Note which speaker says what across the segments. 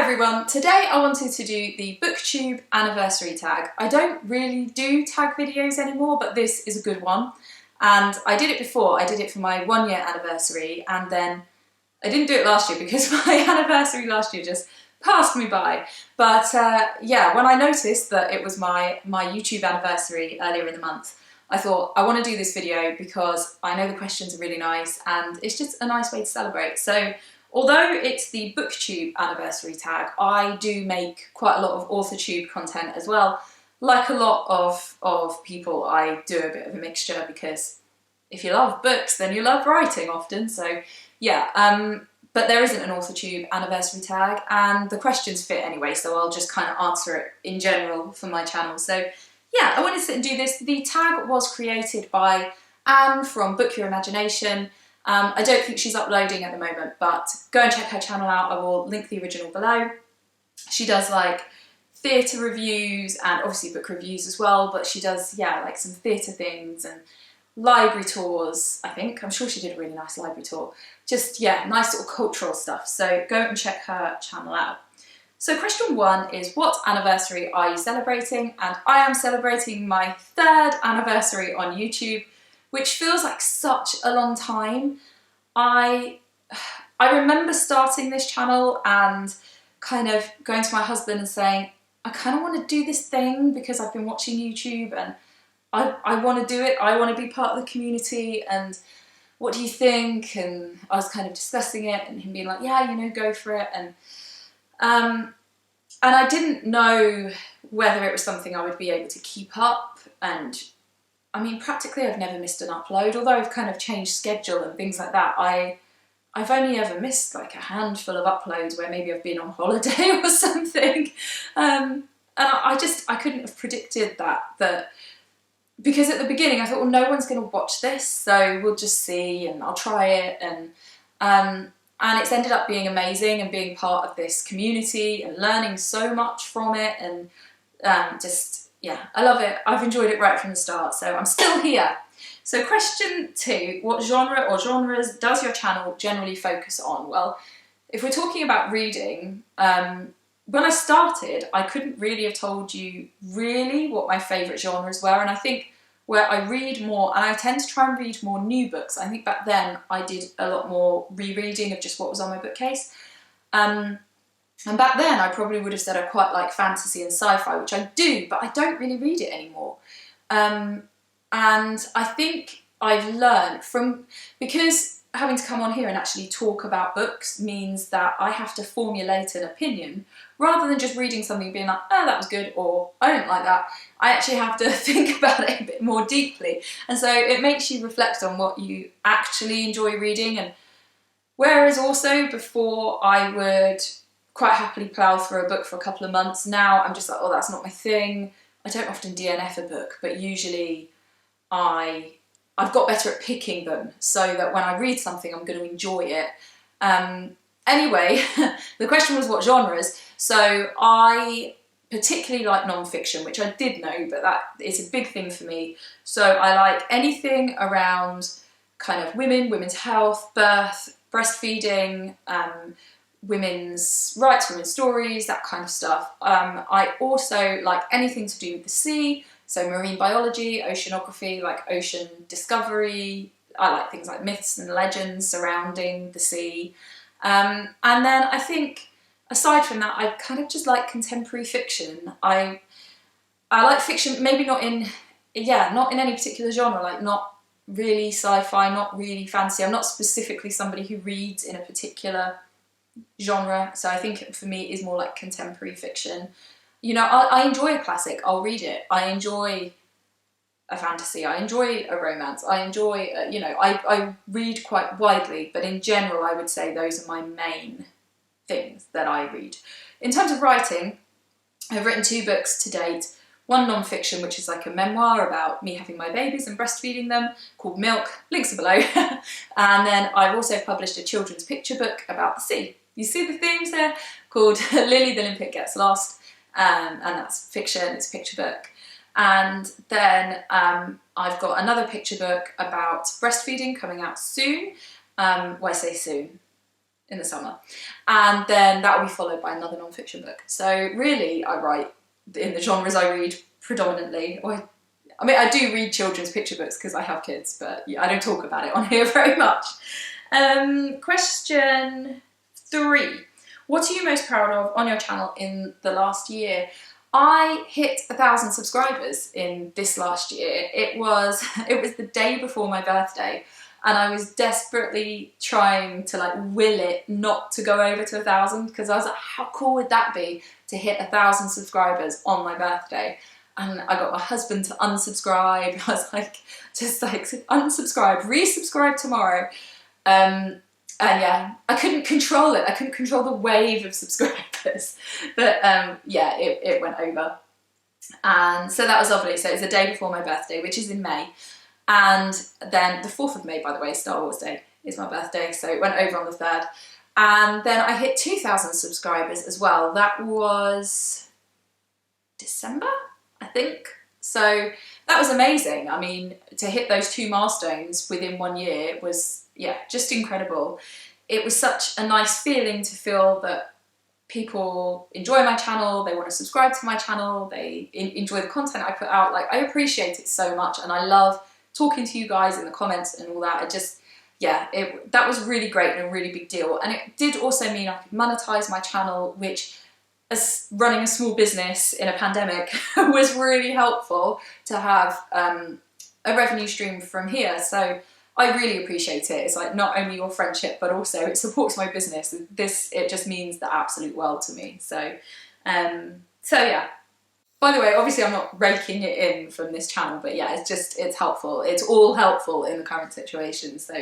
Speaker 1: everyone, today I wanted to do the BookTube Anniversary Tag. I don't really do tag videos anymore, but this is a good one. And I did it before, I did it for my 1 year anniversary, and then I didn't do it last year because my anniversary last year just passed me by. But yeah, when I noticed that it was my YouTube anniversary earlier in the month, I thought I want to do this video because I know the questions are really nice and it's just a nice way to celebrate. So although it's the BookTube Anniversary Tag, I do make quite a lot of AuthorTube content as well. Like a lot of people, I do a bit of a mixture because if you love books, then you love writing often. So yeah, but there isn't an AuthorTube Anniversary Tag and the questions fit anyway, so I'll just kind of answer it in general for my channel. So yeah, I wanted to sit and do this. The tag was created by Anne from Book Your Imagination. I don't think she's uploading at the moment, but go and check her channel out. I will link the original below. She does like theatre reviews and obviously book reviews as well, but she does, yeah, like some theatre things and library tours, I think. I'm sure she did a really nice library tour. Just, yeah, nice sort of cultural stuff. So go and check her channel out. So question 1 is, what anniversary are you celebrating? And I am celebrating my 3rd anniversary on YouTube, which feels like such a long time. I remember starting this channel and kind of going to my husband and saying, I kind of want to do this thing because I've been watching YouTube and I want to do it. I want to be part of the community and what do you think? And I was kind of discussing it and him being like, yeah, you know, go for it. And I didn't know whether it was something I would be able to keep up. And I mean, practically I've never missed an upload, although I've kind of changed schedule and things like that. I've only ever missed like a handful of uploads where maybe I've been on holiday or something. And I couldn't have predicted that because at the beginning I thought, well, no one's going to watch this, so we'll just see and I'll try it. And it's ended up being amazing and being part of this community and learning so much from it and just, yeah, I love it. I've enjoyed it right from the start, so I'm still here. So question 2, what genre or genres does your channel generally focus on? Well, if we're talking about reading, when I started, I couldn't really have told you really what my favourite genres were, and I think where I read more, and I tend to try and read more new books. I think back then I did a lot more rereading of just what was on my bookcase. And back then I probably would have said I quite like fantasy and sci-fi, which I do, but I don't really read it anymore. And I think I've learned because having to come on here and actually talk about books means that I have to formulate an opinion rather than just reading something and being like, oh, that was good, or I don't like that. I actually have to think about it a bit more deeply. And so it makes you reflect on what you actually enjoy reading. And whereas also before I would quite happily plough through a book for a couple of months, now I'm just like, oh, that's not my thing. I don't often DNF a book, but usually I've got better at picking them so that when I read something, I'm going to enjoy it. Anyway, the question was what genres. So I particularly like non-fiction, which I did know, but that is a big thing for me. So I like anything around kind of women's health, birth, breastfeeding, women's rights, women's stories, that kind of stuff. I also like anything to do with the sea. So marine biology, oceanography, like ocean discovery. I like things like myths and legends surrounding the sea. And then I think, aside from that, I kind of just like contemporary fiction. I like fiction, maybe not in any particular genre, like not really sci-fi, not really fantasy. I'm not specifically somebody who reads in a particular genre. So I think for me it is more like contemporary fiction. You know, I enjoy a classic, I'll read it. I enjoy a fantasy, I enjoy a romance, I enjoy, you know, I read quite widely, but in general I would say those are my main things that I read. In terms of writing, I've written 2 books to date. One non-fiction, which is like a memoir about me having my babies and breastfeeding them, called Milk, links are below. And then I've also published a children's picture book about the sea. You see the themes there? Called Lily the Limpet Gets Lost. And that's fiction, it's a picture book. And then I've got another picture book about breastfeeding coming out soon. Well, I say soon, in the summer. And then that will be followed by another non-fiction book. So really, I write in the genres I read predominantly. I mean, I do read children's picture books because I have kids, but yeah, I don't talk about it on here very much. Question 3. What are you most proud of on your channel in the last year? I hit 1,000 subscribers in this last year. It was the day before my birthday, and I was desperately trying to like will it not to go over to 1,000, because I was like, how cool would that be to hit 1,000 subscribers on my birthday? And I got my husband to unsubscribe. I was like, just like, unsubscribe, resubscribe tomorrow. And yeah, I couldn't control it. I couldn't control the wave of subscribers. But yeah, it went over. And so that was lovely. So it was the day before my birthday, which is in May. And then the 4th of May, by the way, Star Wars Day, is my birthday. So it went over on the 3rd. And then I hit 2,000 subscribers as well. That was December, I think. So that was amazing. I mean, to hit those 2 milestones within 1 year was, yeah, just incredible. It was such a nice feeling to feel that people enjoy my channel, they want to subscribe to my channel, they enjoy the content I put out. Like, I appreciate it so much, and I love talking to you guys in the comments and all that. It just, yeah, that was really great and a really big deal. And it did also mean I could monetize my channel, which, as running a small business in a pandemic, was really helpful to have a revenue stream from here. So I really appreciate it. It's like not only your friendship, but also it supports my business. It just means the absolute world to me. So yeah. By the way, obviously I'm not raking it in from this channel, but yeah, it's helpful. It's all helpful in the current situation. So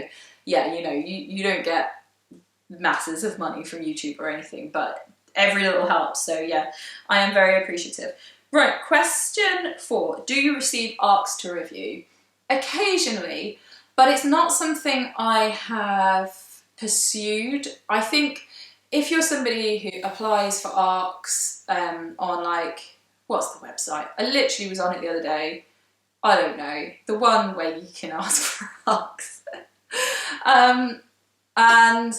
Speaker 1: yeah, you know, you don't get masses of money from YouTube or anything, but every little helps. So yeah, I am very appreciative. Right, question 4. Do you receive ARCs to review? Occasionally, but it's not something I have pursued. I think if you're somebody who applies for ARCs on, like, what's the website? I literally was on it the other day. I don't know. The one where you can ask for ARCs. And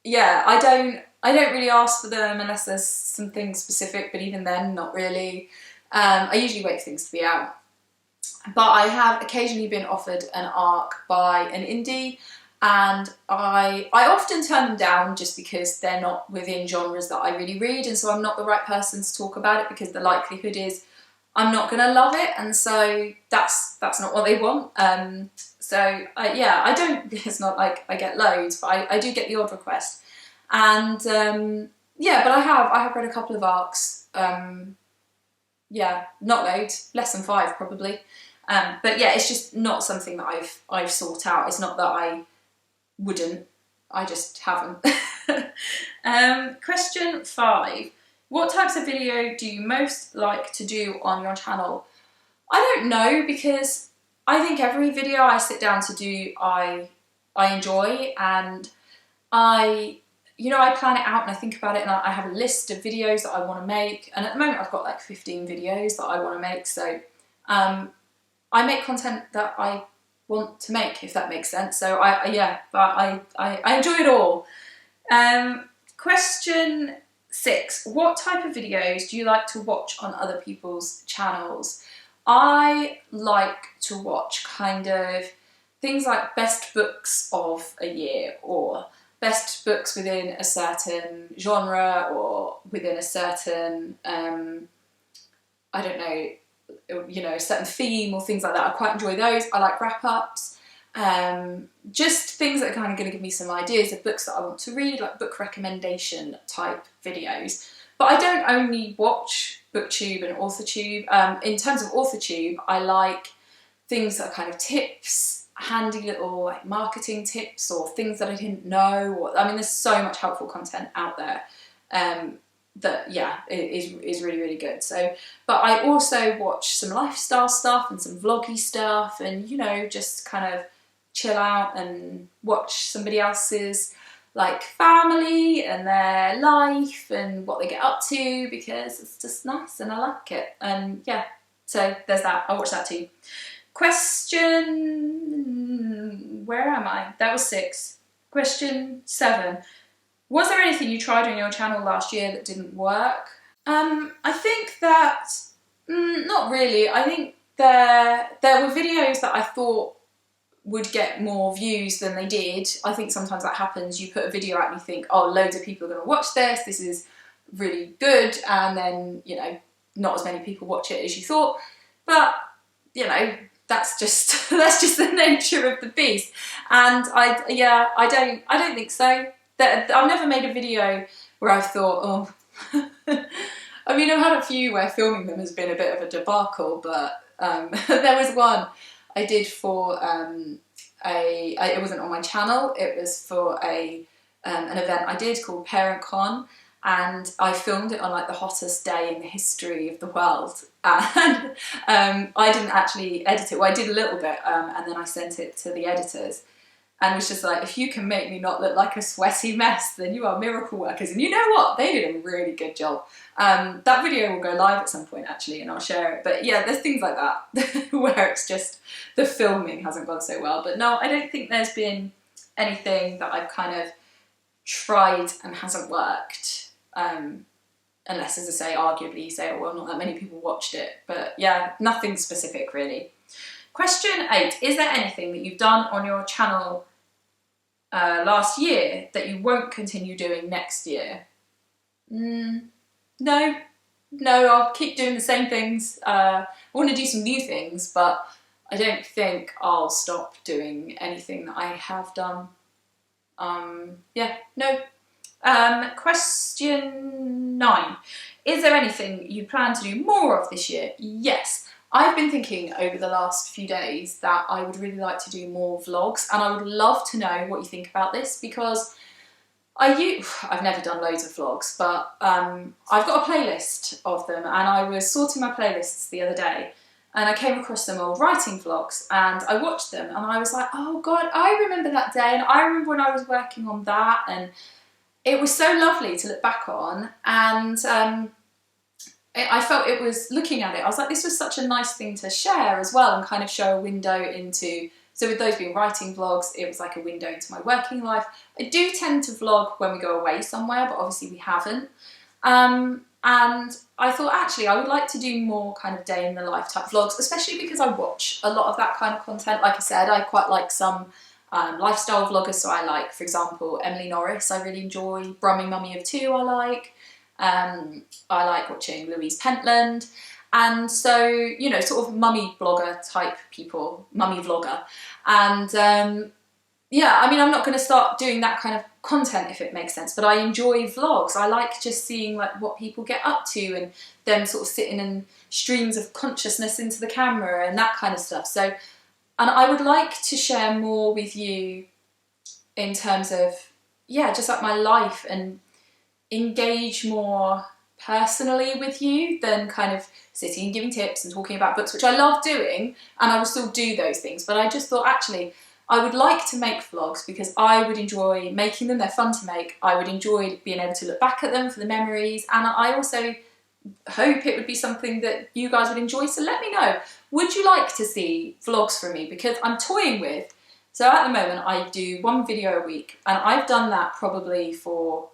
Speaker 1: yeah, I don't really ask for them unless there's something specific, but even then, not really. I usually wait for things to be out. But I have occasionally been offered an ARC by an indie, and I often turn them down just because they're not within genres that I really read, and so I'm not the right person to talk about it, because the likelihood is I'm not going to love it, and so that's not what they want. Yeah, I don't, it's not like I get loads, but I do get the odd request. And yeah, but I have read a couple of ARCs. Yeah, not loads, less than 5 probably. But yeah, it's just not something that I've sought out. It's not that I wouldn't, I just haven't. Question 5. What types of video do you most like to do on your channel? I don't know, because I think every video I sit down to do, I enjoy, and I plan it out and I think about it, and I have a list of videos that I want to make, and at the moment I've got like 15 videos that I want to make, so I make content that I want to make, if that makes sense. So I enjoy it all. Question 6. What type of videos do you like to watch on other people's channels? I like to watch kind of things like best books of a year, or best books within a certain genre, or within a certain, I don't know, a certain theme, or things like that. I quite enjoy those. I like wrap-ups, just things that are kind of going to give me some ideas of books that I want to read, like book recommendation type videos. But I don't only watch BookTube and AuthorTube. In terms of AuthorTube, I like things that are kind of tips, handy little like marketing tips, or things that I didn't know. I mean, there's so much helpful content out there that, yeah, is really, really good. So, but I also watch some lifestyle stuff and some vloggy stuff, and, just kind of chill out and watch somebody else's like family and their life and what they get up to, because it's just nice and I like it. And yeah, so there's that. I watch that too. Question, where am I? That was 6. Question 7. Was there anything you tried on your channel last year that didn't work? I think that, not really. I think there were videos that I thought would get more views than they did. I think sometimes that happens. You put a video out and you think, oh, loads of people are going to watch this. This is really good. And then, you know, not as many people watch it as you thought. But, you know, that's just that's just the nature of the beast. And I don't think so. I've never made a video where I've thought, oh, I mean, I've had a few where filming them has been a bit of a debacle, but there was one I did for it wasn't on my channel, it was for an event I did called Parent Con, and I filmed it on like the hottest day in the history of the world, and I didn't actually edit it. Well, I did a little bit, and then I sent it to the editors, and was just like, if you can make me not look like a sweaty mess, then you are miracle workers. And you know what? They did a really good job. That video will go live at some point, actually, and I'll share it. But yeah, there's things like that where it's just the filming hasn't gone so well. But no, I don't think there's been anything that I've kind of tried and hasn't worked. Unless, as I say, arguably you say, oh, well, not that many people watched it. But yeah, nothing specific, really. Question 8. Is there anything that you've done on your channel last year that you won't continue doing next year? No, I'll keep doing the same things. I want to do some new things, but I don't think I'll stop doing anything that I have done. Yeah, no. Question 9. Is there anything you plan to do more of this year? Yes. I've been thinking over the last few days that I would really like to do more vlogs, and I would love to know what you think about this, because I've never done loads of vlogs, but I've got a playlist of them, and I was sorting my playlists the other day, and I came across some old writing vlogs, and I watched them, and I was like, oh God, I remember that day, and I remember when I was working on that, and it was so lovely to look back on, and I felt it was, looking at it, I was like, this was such a nice thing to share as well, and kind of show a window into, so with those being writing vlogs, it was like a window into my working life. I do tend to vlog when we go away somewhere, but obviously we haven't. And I thought, actually, I would like to do more kind of day in the life type vlogs, especially because I watch a lot of that kind of content. Like I said, I quite like some lifestyle vloggers, so I like, for example, Emily Norris, I really enjoy. Brumming Mummy of Two, I like. I like watching Louise Pentland, and so, you know, sort of mummy blogger type people, mummy vlogger, and yeah, I mean, I'm not going to start doing that kind of content if it makes sense, but I enjoy vlogs. I like just seeing like what people get up to, and them sort of sitting in streams of consciousness into the camera and that kind of stuff. So, and I would like to share more with you in terms of, yeah, just like my life, and engage more personally with you than kind of sitting and giving tips and talking about books, which I love doing, and I will still do those things. But I just thought, actually, I would like to make vlogs because I would enjoy making them. They're fun to make. I would enjoy being able to look back at them for the memories, and I also hope it would be something that you guys would enjoy. So let me know, would you like to see vlogs from me? Because I'm toying with, so at the moment I do 1 video a week, and I've done that probably for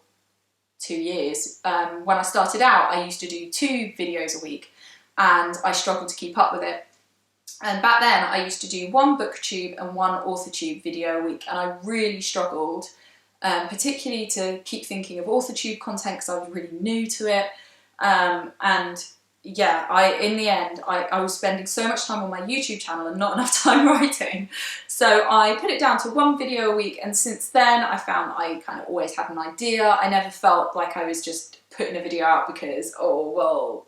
Speaker 1: 2 years. When I started out, I used to do 2 videos a week, and I struggled to keep up with it. And back then, I used to do 1 BookTube and 1 AuthorTube video a week, and I really struggled, particularly to keep thinking of AuthorTube content because I was really new to it. And yeah, in the end, I was spending so much time on my YouTube channel and not enough time writing. So I put it down to 1 video a week, and since then I found that I kind of always had an idea. I never felt like I was just putting a video out because, oh, well,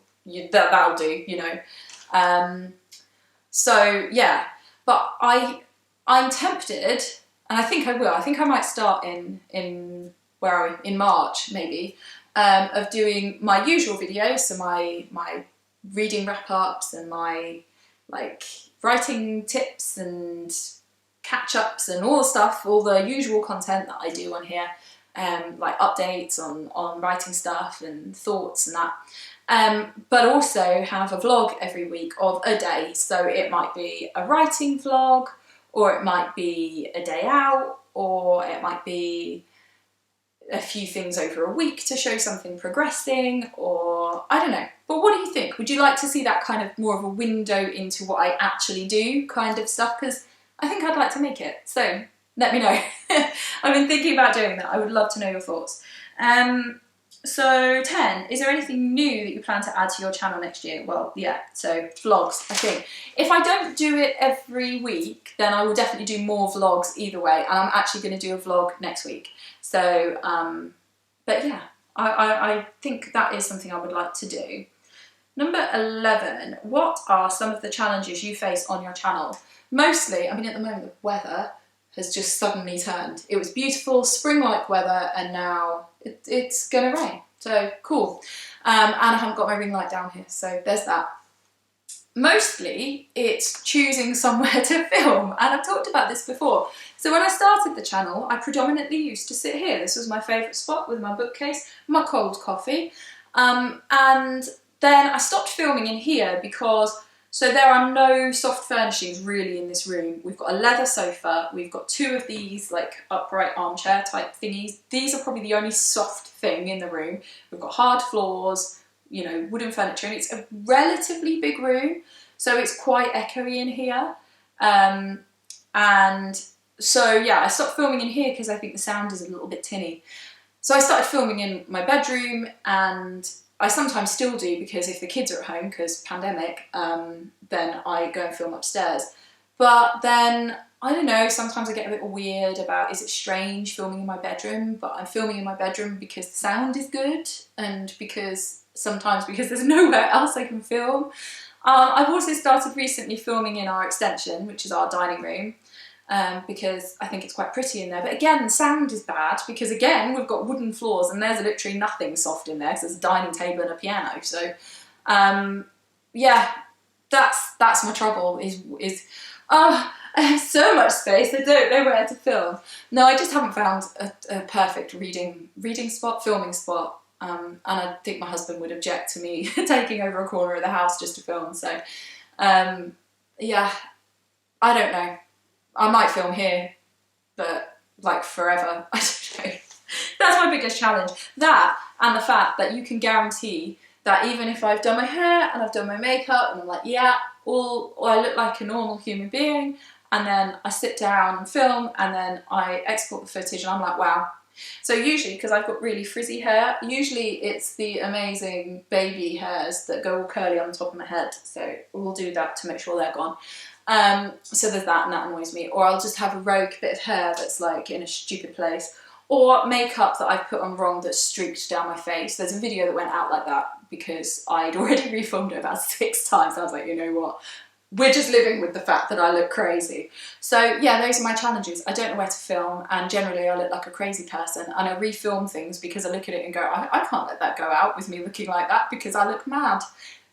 Speaker 1: that'll do, you know. So yeah, but I'm tempted, and I think I will. I think I might start in where are we? In March, maybe. Of doing my usual videos, so my reading wrap-ups and my like writing tips and catch-ups and all the stuff, all the usual content that I do on here, like updates on writing stuff and thoughts and that. But also have a vlog every week of a day, so it might be a writing vlog, or it might be a day out, or it might be a few things over a week to show something progressing, or I don't know. But what do you think? Would you like to see that kind of more of a window into what I actually do kind of stuff? Because I think I'd like to make it. So let me know. I've been thinking about doing that. I would love to know your thoughts. So 10, is there anything new that you plan to add to your channel next year? Well, yeah, so vlogs, I think. If I don't do it every week, then I will definitely do more vlogs either way, and I'm actually going to do a vlog next week. So, but yeah, I think that is something I would like to do. Number 11, what are some of the challenges you face on your channel? Mostly, I mean, at the moment, the weather has just suddenly turned. It was beautiful, spring-like weather, and now it's gonna rain. So cool. And I haven't got my ring light down here, so there's that. Mostly, it's choosing somewhere to film, and I've talked about this before. So when I started the channel, I predominantly used to sit here. This was my favourite spot with my bookcase, my cold coffee, and then I stopped filming in here because, so there are no soft furnishings really in this room. We've got a leather sofa, we've got 2 of these like upright armchair type thingies. These are probably the only soft thing in the room. We've got hard floors, you know, wooden furniture, and it's a relatively big room, so it's quite echoey in here. And so yeah, I stopped filming in here because I think the sound is a little bit tinny. So I started filming in my bedroom, and I sometimes still do because if the kids are at home, because pandemic, then I go and film upstairs. But then, I don't know, sometimes I get a bit weird about, is it strange filming in my bedroom? But I'm filming in my bedroom because the sound is good, and because sometimes because there's nowhere else I can film. I've also started recently filming in our extension, which is our dining room, because I think it's quite pretty in there. But again, the sound is bad because again, we've got wooden floors and there's literally nothing soft in there because there's a dining table and a piano. So yeah, that's my trouble is I have so much space, I don't know where to film. No, I just haven't found a perfect reading spot, filming spot. And I think my husband would object to me taking over a corner of the house just to film. So yeah, I don't know. I might film here, but like forever, I don't know. That's my biggest challenge. That, and the fact that you can guarantee that even if I've done my hair and I've done my makeup and I'm like, yeah, I look like a normal human being, and then I sit down and film and then I export the footage and I'm like, wow. So usually, because I've got really frizzy hair, usually it's the amazing baby hairs that go all curly on the top of my head. So we'll do that to make sure they're gone. So there's that, and that annoys me. Or I'll just have a rogue bit of hair that's like in a stupid place. Or makeup that I've put on wrong that's streaked down my face. There's a video that went out like that because I'd already refilmed it about 6 times. I was like, you know what? We're just living with the fact that I look crazy. So yeah, those are my challenges. I don't know where to film, and generally I look like a crazy person, and I refilm things because I look at it and go, I can't let that go out with me looking like that because I look mad.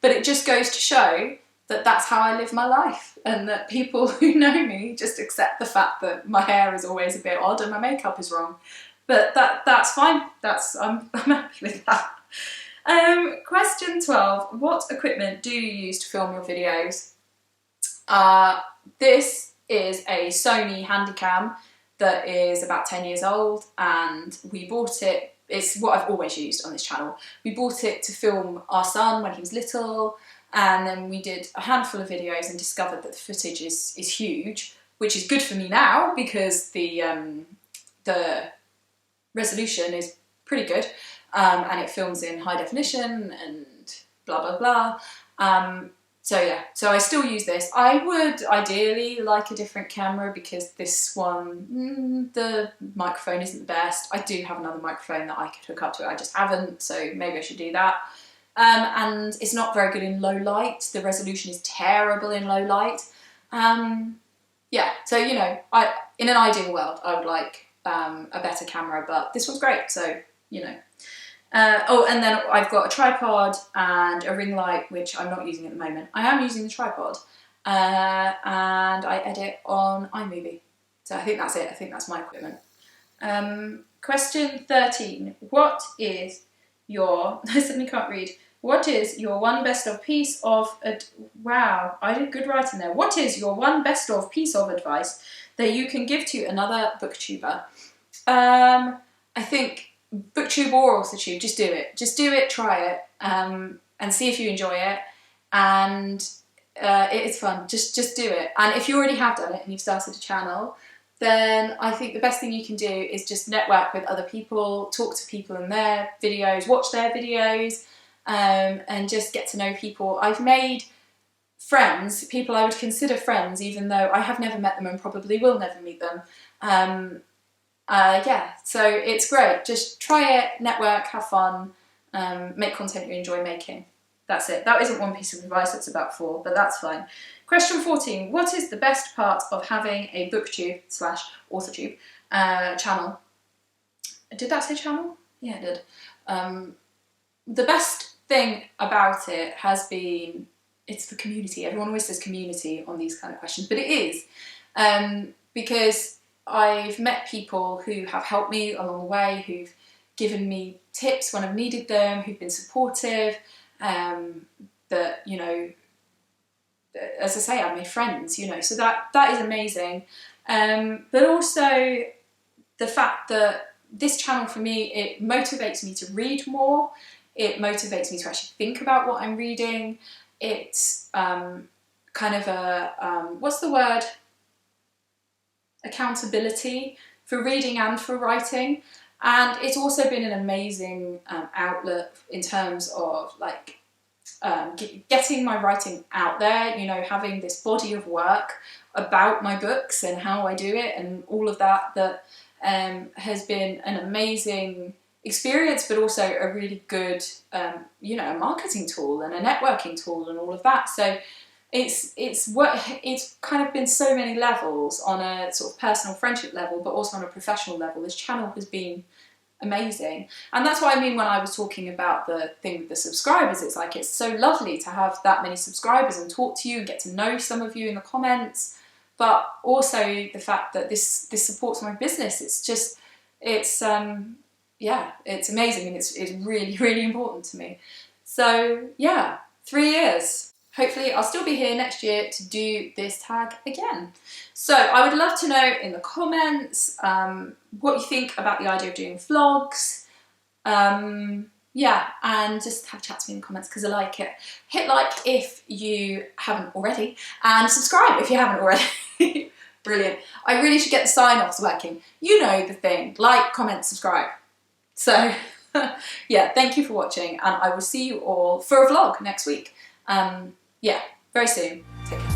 Speaker 1: But it just goes to show that that's how I live my life, and that people who know me just accept the fact that my hair is always a bit odd and my makeup is wrong. But that's fine. I'm happy with that. Question 12. What equipment do you use to film your videos? This is a Sony Handycam that is about 10 years old, and we bought it. It's what I've always used on this channel. We bought it to film our son when he was little, and then we did a handful of videos and discovered that the footage is huge, which is good for me now because the resolution is pretty good, and it films in high definition and blah blah blah. So yeah, so I still use this. I would ideally like a different camera because this one, the microphone isn't the best. I do have another microphone that I could hook up to it, I just haven't, so maybe I should do that. And it's not very good in low light. The resolution is terrible in low light. Yeah, so you know, in an ideal world, I would like a better camera, but this one's great, so you know. Oh, and then I've got a tripod and a ring light, which I'm not using at the moment. I am using the tripod, and I edit on iMovie. So I think that's it. I think that's my equipment. Question 13. What is your... I suddenly can't read. What is your one best of piece of... wow, I did good writing there. What is your one best of piece of advice that you can give to another booktuber? I think... BookTube or AuthorTube, just do it. Just do it, try it, and see if you enjoy it. And it is fun. Just do it. And if you already have done it and you've started a channel, then I think the best thing you can do is just network with other people, talk to people in their videos, watch their videos, and just get to know people. I've made friends, people I would consider friends, even though I have never met them and probably will never meet them. Yeah, so it's great. Just try it, network, have fun, make content you enjoy making. That's it. That isn't one piece of advice, that's about 4, but that's fine. Question 14. What is the best part of having a BookTube/AuthorTube channel? Did that say channel? Yeah, it did. The best thing about it has been, it's the community. Everyone always says community on these kind of questions, but it is. Because I've met people who have helped me along the way, who've given me tips when I've needed them, who've been supportive, that, you know, as I say, I've made friends, you know, so that is amazing. But also the fact that this channel for me, it motivates me to read more. It motivates me to actually think about what I'm reading. It's kind of a, what's the word? Accountability for reading and for writing. And it's also been an amazing outlet in terms of like getting my writing out there, you know, having this body of work about my books and how I do it and all of that has been an amazing experience, but also a really good, you know, marketing tool and a networking tool and all of that. So it's kind of been so many levels, on a sort of personal friendship level, but also on a professional level. This channel has been amazing. And that's what I mean when I was talking about the thing with the subscribers. It's like, it's so lovely to have that many subscribers and talk to you and get to know some of you in the comments, but also the fact that this supports my business. It's just, yeah, it's amazing, and it's really, really important to me. So yeah, 3 years. Hopefully I'll still be here next year to do this tag again. So I would love to know in the comments what you think about the idea of doing vlogs. Yeah, and just have a chat to me in the comments because I like it. Hit like if you haven't already, and subscribe if you haven't already. Brilliant. I really should get the sign-offs working. You know the thing, like, comment, subscribe. So yeah, thank you for watching, and I will see you all for a vlog next week. Yeah, very soon. Take care.